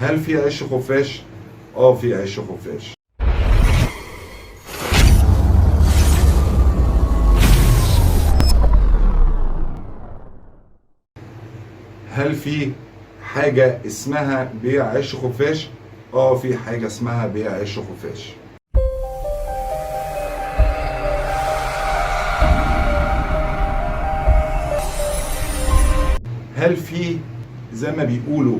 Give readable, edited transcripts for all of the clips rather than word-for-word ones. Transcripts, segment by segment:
هل في عيش خفاش؟ في عيش خفاش. هل في حاجة اسمها بيع عيش خفاش؟ في حاجة اسمها بيع عيش خفاش. هل في زي ما بيقولوا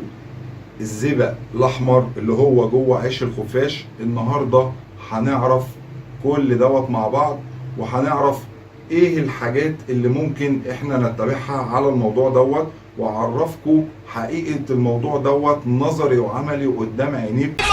الزبق الاحمر اللي هو جوه عيش الخفاش؟ النهارده هنعرف كل دوت مع بعض، وهنعرف ايه الحاجات اللي ممكن احنا نتبعها على الموضوع دوت، واعرفكم حقيقة الموضوع دوت نظري وعملي قدام عينيكم.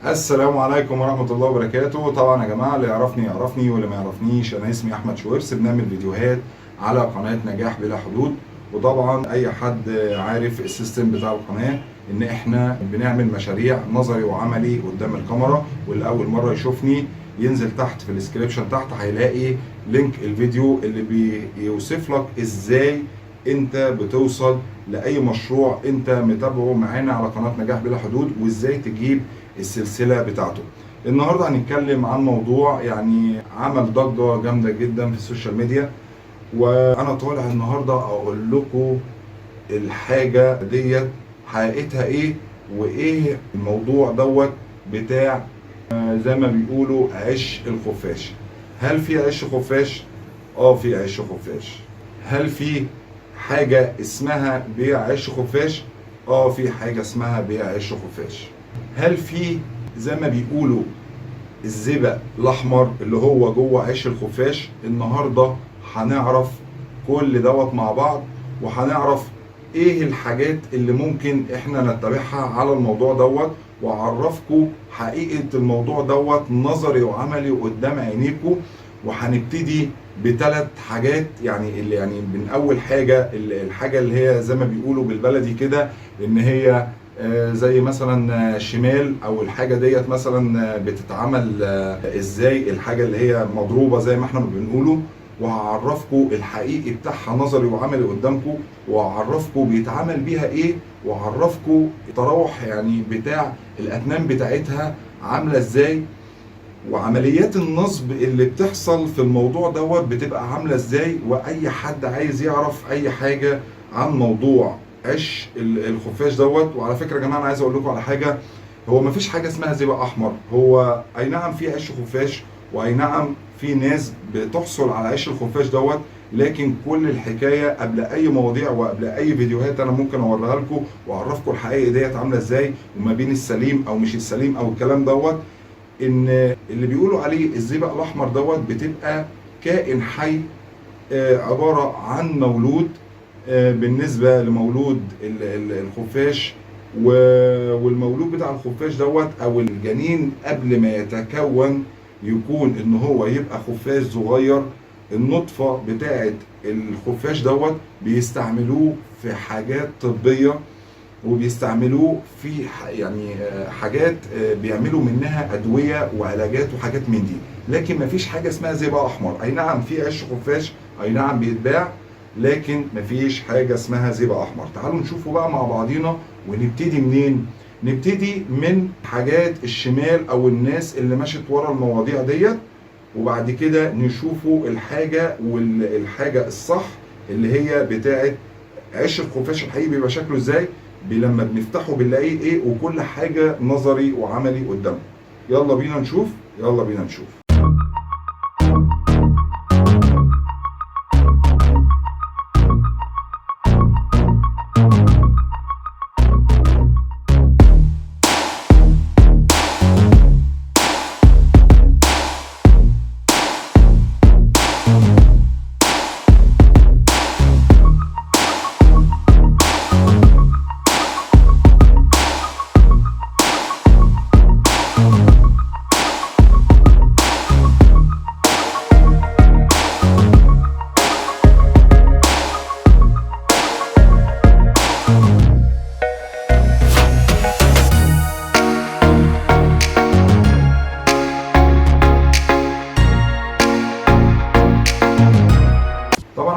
السلام عليكم ورحمة الله وبركاته. طبعا يا جماعة اللي يعرفني يعرفني واللي ما يعرفنيش، أنا اسمي أحمد شويرس، بنعمل فيديوهات على قناة نجاح بلا حدود. وطبعا أي حد عارف السيستم بتاع القناة إن إحنا بنعمل مشاريع نظري وعملي قدام الكاميرا، واللي أول مرة يشوفني ينزل تحت في الديسكريبشن تحت هيلاقي لينك الفيديو اللي بيوصف لك إزاي أنت بتوصل لأي مشروع أنت متابعه معانا على قناة نجاح بلا حدود، وإزاي تجيب السلسلة بتاعته. النهاردة هنتكلم عن موضوع يعني عمل ضجة جامدة جدا في السوشيال ميديا، وانا طالع النهاردة اقول لكم الحاجة ديت حقيقتها ايه، وايه الموضوع دوت بتاع زي ما بيقولوا عيش الخفاش. هل في عيش خفاش؟ في عيش خفاش. هل في حاجة اسمها بيع عيش خفاش؟ في حاجة اسمها بيع عيش خفاش. هل في زي ما بيقولوا الزبق الاحمر اللي هو جوه عيش الخفاش؟ النهارده هنعرف كل دوت مع بعض، وهنعرف ايه الحاجات اللي ممكن احنا نتبعها على الموضوع دوت، واعرفكم حقيقة الموضوع دوت نظري وعملي قدام عينيكم. وهنبتدي بثلاث حاجات، يعني من اول حاجة الحاجة اللي هي زي ما بيقولوا بالبلدي كده ان هي زي مثلا شمال، او الحاجة ديت مثلا بتتعمل ازاي، الحاجة اللي هي مضروبة زي ما احنا بنقوله. وهعرفكم الحقيقي بتاعها نظري وعملي قدامكم، وهعرفكم بيتعمل بيها ايه، وهعرفكم التراوح يعني بتاع الاتمام بتاعتها عاملة ازاي، وعمليات النصب اللي بتحصل في الموضوع دوت بتبقى عاملة ازاي. واي حد عايز يعرف اي حاجة عن موضوع عيش الخفاش دوت. وعلى فكرة يا جماعة انا عايز اقول لكم على حاجة، هو مفيش حاجة اسمها زبق احمر. هو اي نعم في عيش خفاش، واي نعم في ناس بتحصل على عيش الخفاش دوت، لكن كل الحكاية قبل اي مواضيع وقبل اي فيديوهات انا ممكن اوريها لكم واعرفكم الحقيقة ديت عاملة ازاي، وما بين السليم او مش السليم او الكلام دوت. ان اللي بيقولوا عليه الزئبق الاحمر دوت بتبقى كائن حي، عبارة عن مولود. بالنسبة لمولود الخفاش والمولود بتاع الخفاش دوت، او الجنين قبل ما يتكون يكون ان هو يبقى خفاش صغير. النطفة بتاعت الخفاش دوت بيستعملوه في حاجات طبية، وبيستعملوه في يعني حاجات بيعملوا منها ادويه وعلاجات وحاجات من دي. لكن مفيش حاجه اسمها زئبق احمر. اي نعم في عيش خفاش، اي نعم بيتباع، لكن مفيش حاجه اسمها زئبق احمر. تعالوا نشوفوا بقى مع بعضينا، ونبتدي منين؟ نبتدي من حاجات الشمال او الناس اللي مشت ورا المواضيع ديت، وبعد كده نشوفوا الحاجه والحاجه الصح اللي هي بتاعت عيش الخفاش الحقيقي بيبقى شكله ازاي، لما بنفتحه بنلاقيه ايه، وكل حاجه نظري وعملي قدامنا. يلا بينا نشوف، يلا بينا نشوف.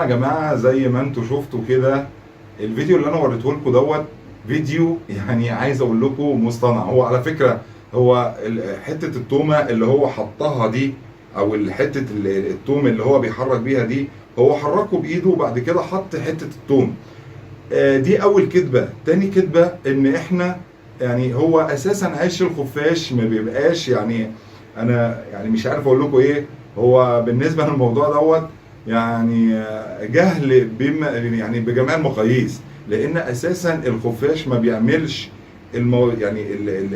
جماعه زي ما انتم شفتوا كده الفيديو اللي انا وريته لكم دوت فيديو يعني عايز اقول لكم مصطنع. هو على فكره هو حته التومه اللي هو حطها دي، او حته التوم اللي هو بيحرك بيها دي، هو حركه بايده وبعد كده حط حته التوم. دي اول كذبه. تاني كذبه ان احنا يعني هو اساسا عيش الخفاش ما بيبقاش يعني، انا يعني مش عارف اقول لكم ايه. هو بالنسبه للموضوع دوت يعني جهل بما يعني بجميع المقاييس، لان اساسا الخفاش ما بيعملش يعني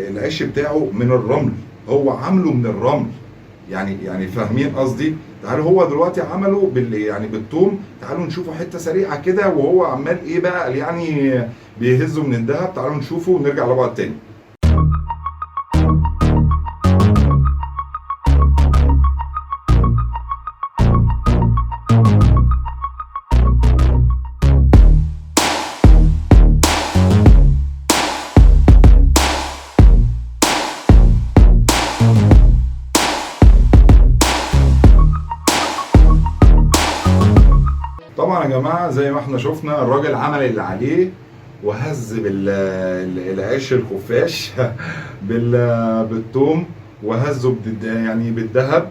العيش بتاعه من الرمل، هو عامله من الرمل. يعني فاهمين قصدي؟ تعالوا هو دلوقتي عمله يعني بالثوم. تعالوا نشوفوا حته سريعه كده وهو عمال ايه بقى قال يعني بيهزه من الدهب. تعالوا نشوفه ونرجع لبعض تاني. طبعا يا جماعه زي ما احنا شفنا الراجل عمل اللي عليه وهز بالعيش الخفاش بالثوم، وهزه يعني بالذهب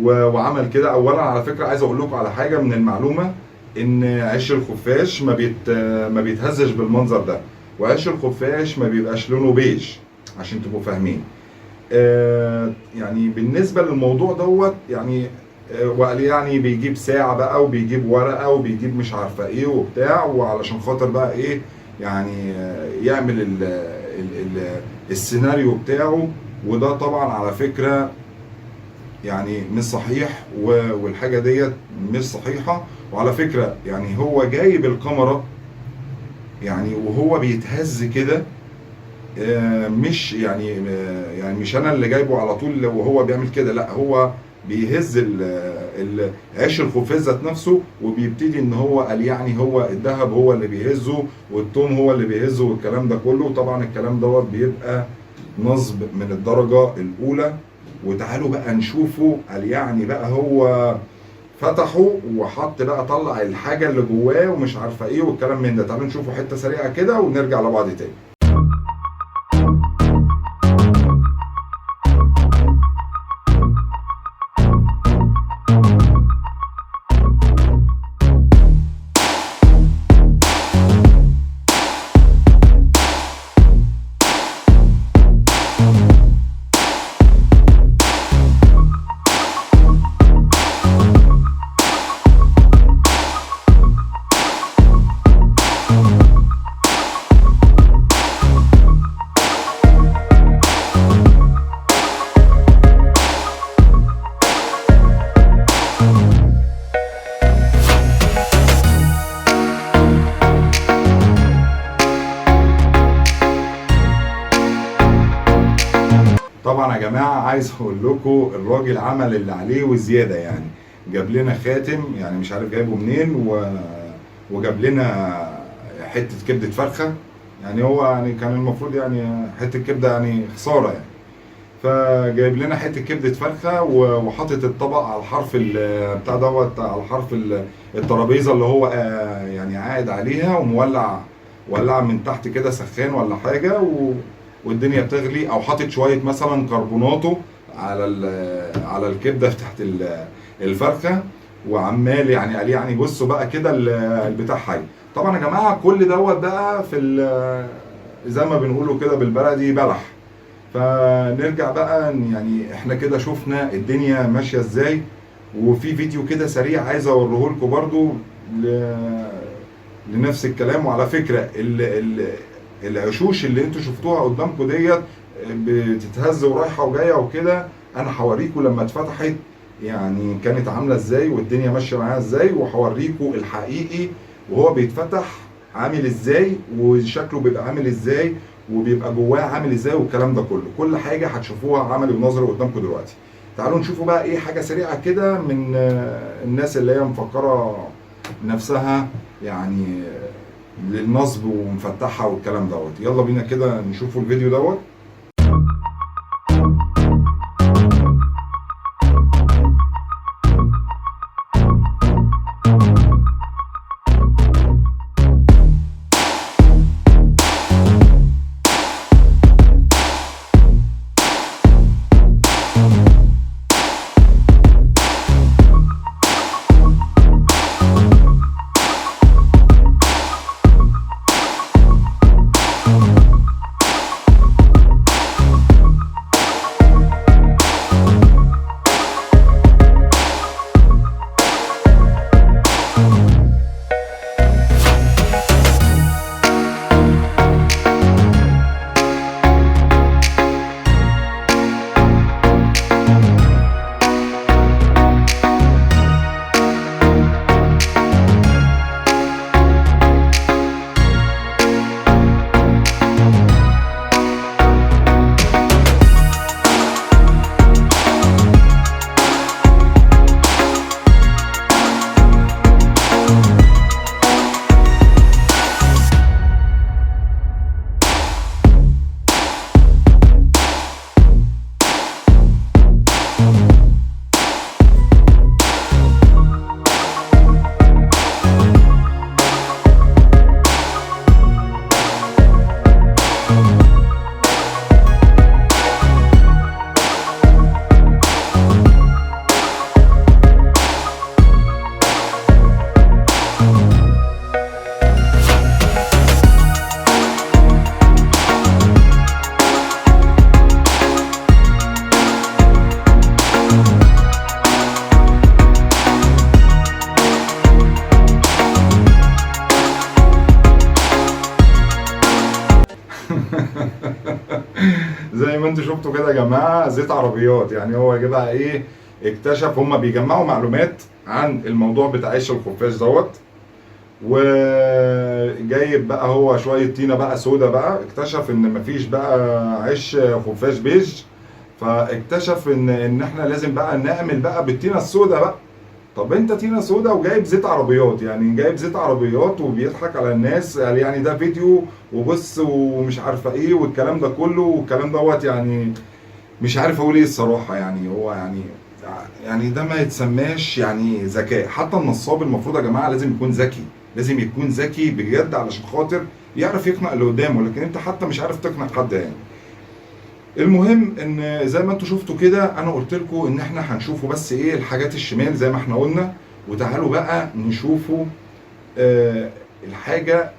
وعمل كده. اولا على فكره عايز اقول لكم على حاجه من المعلومه، ان عيش الخفاش ما بيتهزش بالمنظر ده، وعيش الخفاش ما بيبقاش لونه بيج عشان تبقوا فاهمين. يعني بالنسبه للموضوع دوت يعني وقال يعني بيجيب ساعة بقى وبيجيب ورقة وبيجيب مش عارفة ايه وبتاع، وعلشان خاطر بقى ايه يعني يعمل السيناريو بتاعه. وده طبعا على فكرة يعني مش صحيح، والحاجة ديت مش صحيحة. وعلى فكرة يعني هو جايب الكاميرا يعني وهو بيتهز كده، مش يعني مش انا اللي جايبه على طول وهو بيعمل كده، لا هو بيهز عيش الخفاش ذات نفسه، وبيبتدي ان هو قال يعني هو الذهب هو اللي بيهزه والثوم هو اللي بيهزه والكلام ده كله. طبعا الكلام دوت بيبقى نصب من الدرجه الاولى. وتعالوا بقى نشوفه قال يعني بقى هو فتحه وحط بقى طلع الحاجه اللي جواه ومش عارفه ايه والكلام من ده. تعالوا نشوفه حته سريعه كده ونرجع لبعض تاني. طبعا يا جماعه عايز اقول لكم الراجل عمل اللي عليه وزياده. يعني جاب لنا خاتم يعني مش عارف جايبه منين، وجاب لنا حته كبده فرخه. يعني هو يعني كان المفروض يعني حته كبده يعني خساره يعني، فجايب لنا حته كبده فرخه وحاطط الطبق على الحرف بتاع دوت، على الحرف الترابيزه اللي هو يعني قاعد عليها، ولع من تحت كده سخان ولا حاجه والدنيا بتغلي، او حاطط شويه مثلا كربوناتو على الكبده بتاعت الفرخه، وعمال يعني قال يعني بصوا بقى كده البتاع حي. طبعا يا جماعه كل دوت بقى في زي ما بنقوله كده بالبلدي بلح. فنرجع بقى يعني احنا كده شفنا الدنيا ماشيه ازاي. وفي فيديو كده سريع عايز اوريه لكم برضو لنفس الكلام. وعلى فكره العشوش اللي انتوا شفتوها قدامكم ديت بتتهز ورايحه وجايه وكده، انا هوريكم لما اتفتحت يعني كانت عامله ازاي والدنيا ماشيه معاها ازاي، وهوريكم الحقيقي وهو بيتفتح عامل ازاي وشكله بيبقى عامل ازاي وبيبقى جواه عامل ازاي والكلام ده كله. كل حاجه هتشوفوها عملي ونظري قدامكم دلوقتي. تعالوا نشوفوا بقى ايه حاجه سريعه كده من الناس اللي هي مفكره نفسها يعني للنصب ومفتحها والكلام دوت. يلا بينا كده نشوفوا الفيديو دوت. زي ما انتوا شفتوا كده يا جماعه زيت عربيات. يعني هو جه بقى ايه، اكتشف، هما بيجمعوا معلومات عن الموضوع بتاع عيش الخفاش دوت، وجايب بقى هو شويه طينه بقى سودا بقى، اكتشف ان مفيش بقى عيش خفاش بيج، فاكتشف ان احنا لازم بقى نعمل بقى بالطينه السودا بقى. طب انت طينه سودا وجايب زيت عربيات، يعني جايب زيت عربيات وبيضحك على الناس، يعني ده فيديو وبص ومش عارفه ايه والكلام ده كله والكلام دوت. يعني مش عارف اقول ايه الصراحه. يعني هو يعني ده ما يتسماش يعني ذكاء. حتى النصاب المفروض يا جماعه لازم يكون ذكي، لازم يكون ذكي بجد علشان خاطر يعرف يقنع اللي قدامه، لكن انت حتى مش عارف تقنع حد يعني. المهم ان زي ما انتوا شفتوا كده، انا قلت لكم ان احنا هنشوفوا بس ايه الحاجات الشمال زي ما احنا قلنا، وتعالوا بقى نشوفوا الحاجه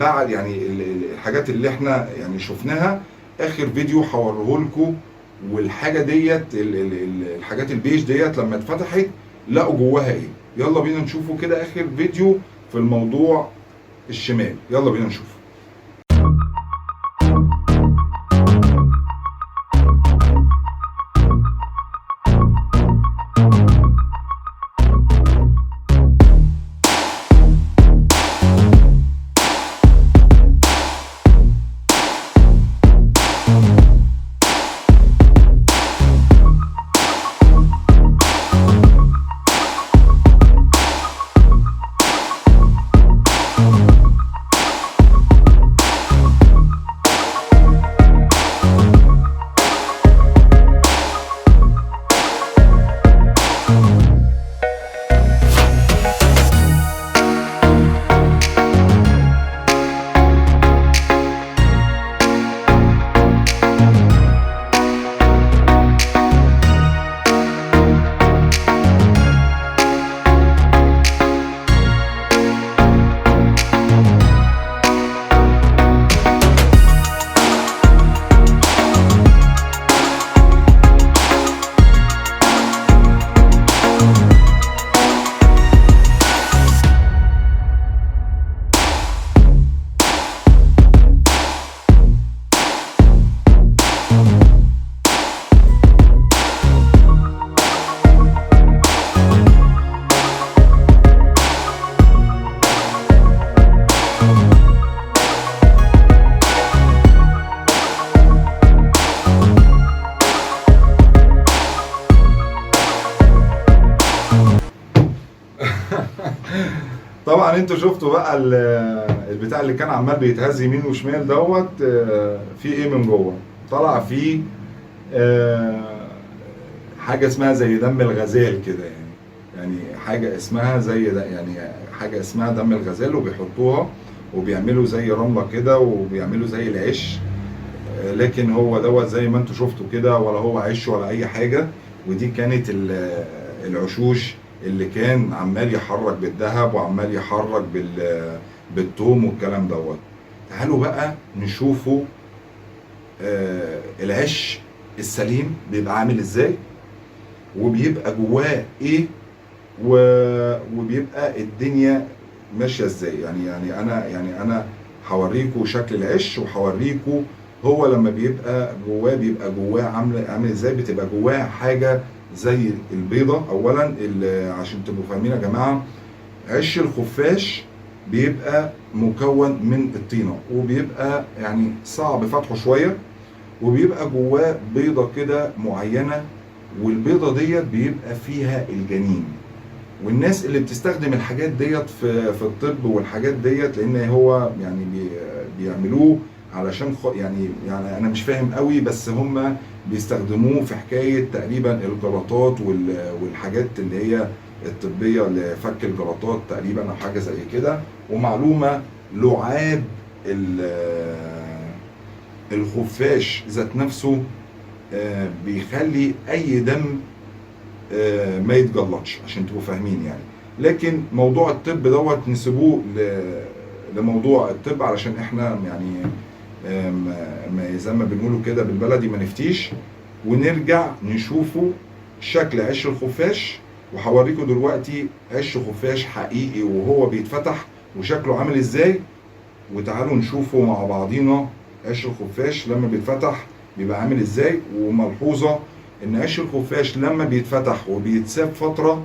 بعد يعني الحاجات اللي احنا يعني شفناها. اخر فيديو هوريه لكم، والحاجه ديت الحاجات البيج ديت لما اتفتحت لقوا جواها ايه. يلا بينا نشوفوا كده اخر فيديو في الموضوع الشمال، يلا بينا نشوف. طبعا انتوا شفتوا بقى البتاع اللي كان عمال بيتهز يمين وشمال دوت، في ايه من جوه؟ طلع فيه حاجه اسمها زي دم الغزال كده يعني. يعني حاجه اسمها زي ده، يعني حاجه اسمها دم الغزال، وبيحطوها وبيعملوا زي رمله كده وبيعملوا زي العش. لكن هو دوت زي ما انتوا شفتوا كده، ولا هو عش ولا اي حاجه. ودي كانت العشوش اللي كان عمال يحرك بالذهب وعمال يحرك بالثوم والكلام دوت. تعالوا بقى نشوفوا العش السليم بيبقى عامل ازاي، وبيبقى جواه ايه، وبيبقى الدنيا ماشيه ازاي. يعني انا هوريكم شكل العش، وهوريكم هو لما بيبقى جواه عامل ازاي. بتبقى جواه حاجه زي البيضه. اولا عشان تبقوا فاهمين يا جماعه، عش الخفاش بيبقى مكون من الطينه، وبيبقى يعني صعب فتحه شويه، وبيبقى جواه بيضه كده معينه، والبيضه ديت بيبقى فيها الجنين. والناس اللي بتستخدم الحاجات ديت في الطب والحاجات ديت، لان هو يعني بيعملوه علشان يعني انا مش فاهم قوي، بس هم بيستخدموه في حكايه تقريبا الجلطات والحاجات اللي هي الطبيه لفك الجلطات تقريبا، او حاجه زي كده. ومعلومه، لعاب الخفاش ذات نفسه بيخلي اي دم ما يتجلطش، عشان تبقوا فاهمين يعني. لكن موضوع الطب دوت نسيبوه لموضوع الطب، علشان احنا يعني زي ما بنقولوا كده بالبلدي ما نفتيش. ونرجع نشوفوا شكل عش الخفاش، وهوريكم دلوقتي عش خفاش حقيقي وهو بيتفتح وشكله عامل ازاي. وتعالوا نشوفوا مع بعضينا قش الخفاش لما بيتفتح بيبقى عامل ازاي. وملحوظه ان قش الخفاش لما بيتفتح وبيتساب فتره،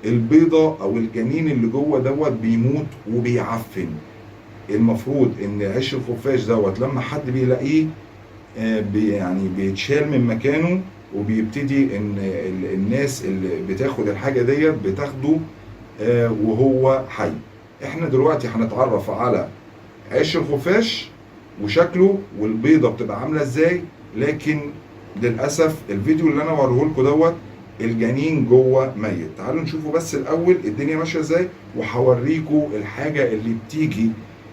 البيضه او الجنين اللي جوه دوت بيموت وبيعفن. المفروض ان قش الخفاش دوت لما حد بيلاقيه يعني بيتشال من مكانه، وبيبتدي ان الناس اللي بتاخد الحاجه ديت بتاخده وهو حي. احنا دلوقتي هنتعرف على عيش الخفاش وشكله والبيضه بتبقى عامله ازاي، لكن للاسف الفيديو اللي انا وريه لكم دوت الجنين جوه ميت. تعالوا نشوفوا بس الاول الدنيا ماشيه ازاي، وهوريكم الحاجه اللي بتيجي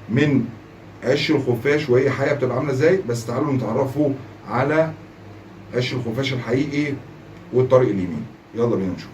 من عش الخفاش وهي حيه بتبقى عامله ازاي. بس تعالوا نتعرفوا على عش الخفاش الحقيقي والطريق اليمين. يلا بينا نشوف.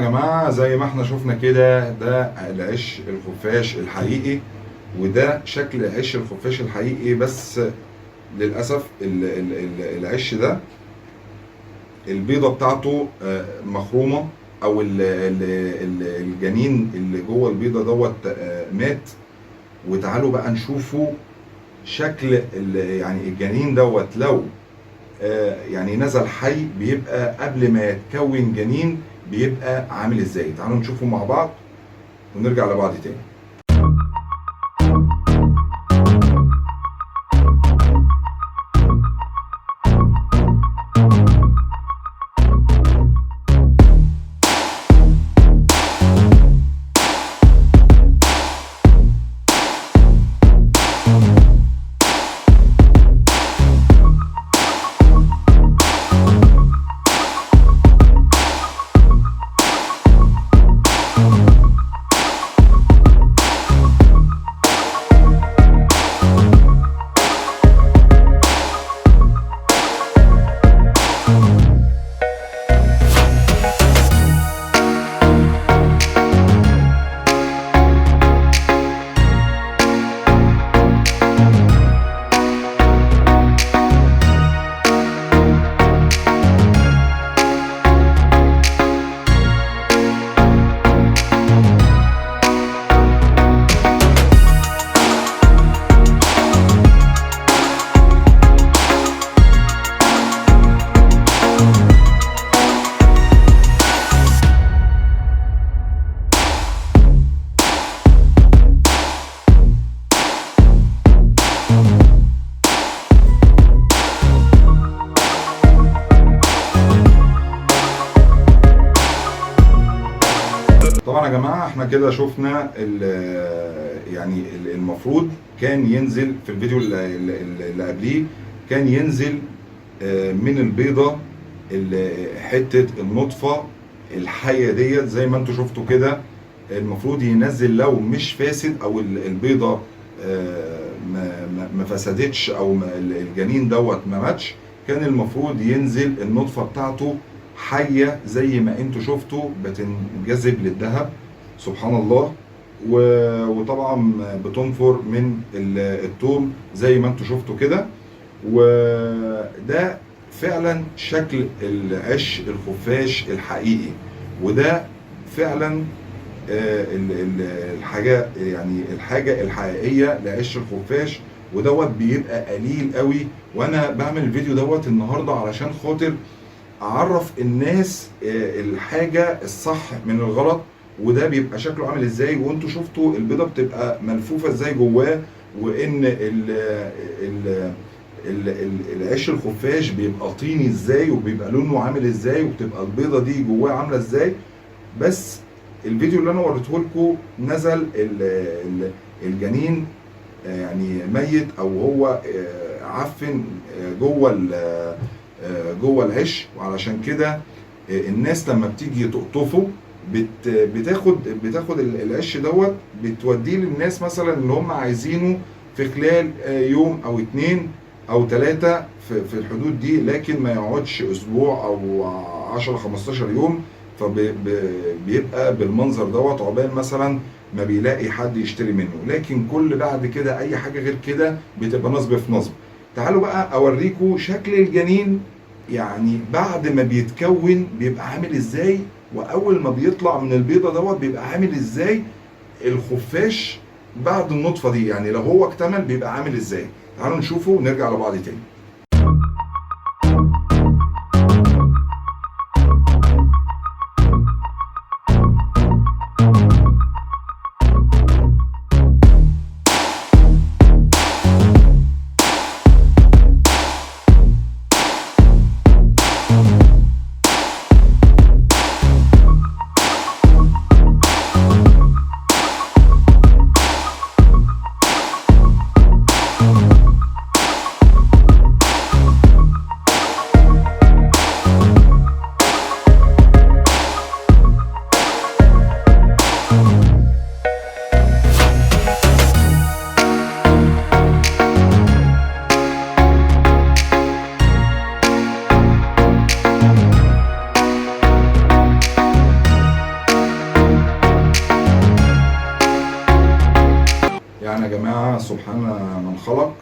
جماعة زي ما احنا شفنا كده، ده العيش الخفاش الحقيقي، وده شكل عيش الخفاش الحقيقي. بس للأسف العيش ده البيضة بتاعته مخرومة، او الجنين اللي جوه البيضة دوت مات. وتعالوا بقى نشوفوا شكل يعني الجنين دوت لو يعني نزل حي بيبقى قبل ما يتكون جنين بيبقى عامل ازاي. تعالوا نشوفه مع بعض ونرجع لبعض تاني. طبعا يا جماعه احنا كده شفنا يعني المفروض كان ينزل في الفيديو اللي قبليه، كان ينزل من البيضه حته النطفه الحيه ديت زي ما انتم شفتوا كده. المفروض ينزل لو مش فاسد او البيضه ما فسدتش او الجنين دوت ما ماتش، كان المفروض ينزل النطفه بتاعته حيه زي ما انتوا شفتوا بتنجذب للذهب سبحان الله. وطبعا بتنفر من التوم زي ما انتوا شفتوا كده. وده فعلا شكل العيش الخفاش الحقيقي، وده فعلا الحاجه يعني الحاجه الحقيقيه لعيش الخفاش، ودوت بيبقى قليل قوي. وانا بعمل الفيديو دوت النهارده علشان خاطر اعرف الناس الحاجه الصح من الغلط، وده بيبقى شكله عامل ازاي. وانتوا شفتوا البيضه بتبقى ملفوفه ازاي جواه، وان العيش الخفاش بيبقى طيني ازاي وبيبقى لونه عامل ازاي وبتبقى البيضه دي جواه عامله ازاي. بس الفيديو اللي انا وريته لكم نزل الجنين يعني ميت او هو عفن جوه العيش. وعلشان كده الناس لما بتيجي تقطفه بتاخد العيش دوت بتوديه للناس مثلا اللي هم عايزينه في خلال يوم او 2 أو 3 في الحدود دي، لكن ما يقعدش اسبوع او 10 15 يوم. فبيبقى بالمنظر دوت عقبال مثلا ما بيلاقي حد يشتري منه. لكن كل بعد كده اي حاجه غير كده بتبقى نصب في نصب. تعالوا بقى اوريكم شكل الجنين يعني بعد ما بيتكون بيبقى عامل ازاي، واول ما بيطلع من البيضه دوت بيبقى عامل ازاي الخفاش بعد النطفه دي. يعني لو هو اكتمل بيبقى عامل ازاي. تعالوا نشوفه ونرجع لبعض تاني. يعني يا جماعه سبحان من خلق.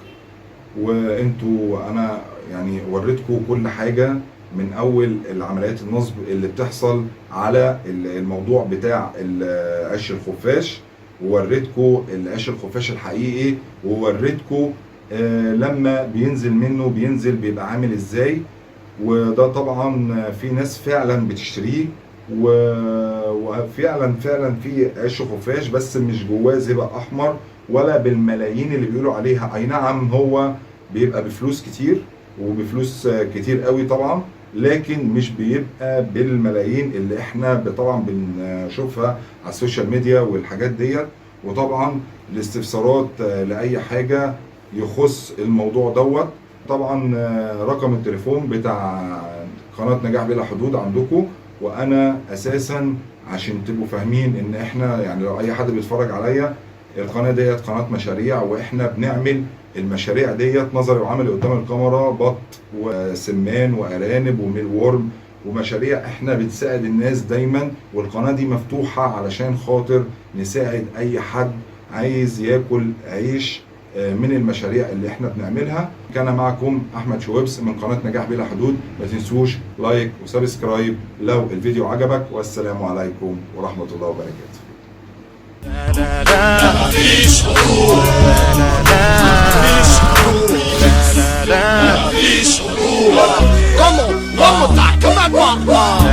وانتوا انا يعني وريتكم كل حاجه من اول العمليات النصب اللي بتحصل على الموضوع بتاع قش الخفاش، ووريتكم القش الخفاش الحقيقي، ووريتكم لما بينزل منه بيبقى عامل ازاي. وده طبعا في ناس فعلا بتشتريه، وفعلا في قش خفاش، بس مش جواه زئبق احمر ولا بالملايين اللي بيقولوا عليها. اي نعم هو بيبقى بفلوس كتير وبفلوس كتير قوي طبعا، لكن مش بيبقى بالملايين اللي احنا طبعا بنشوفها على السوشيال ميديا والحاجات ديت. وطبعا الاستفسارات لاي حاجه يخص الموضوع دوت، طبعا رقم التليفون بتاع قناه نجاح بلا حدود عندكم. وانا اساسا عشان تبقوا فاهمين ان احنا يعني لو اي حد بيتفرج عليا، القناه ديت قناه مشاريع، واحنا بنعمل المشاريع ديت نظري وعملي قدام الكاميرا، بط وسمان وارانب وميل وورم ومشاريع. احنا بنساعد الناس دايما، والقناه دي مفتوحه علشان خاطر نساعد اي حد عايز ياكل عيش من المشاريع اللي احنا بنعملها. كان معكم احمد شويبس من قناه نجاح بلا حدود. ما تنسوش لايك وسبسكرايب لو الفيديو عجبك، والسلام عليكم ورحمه الله وبركاته. لا لا مفيش حروب، لا لا مفيش حروب. Come on, one more time, come on, one more.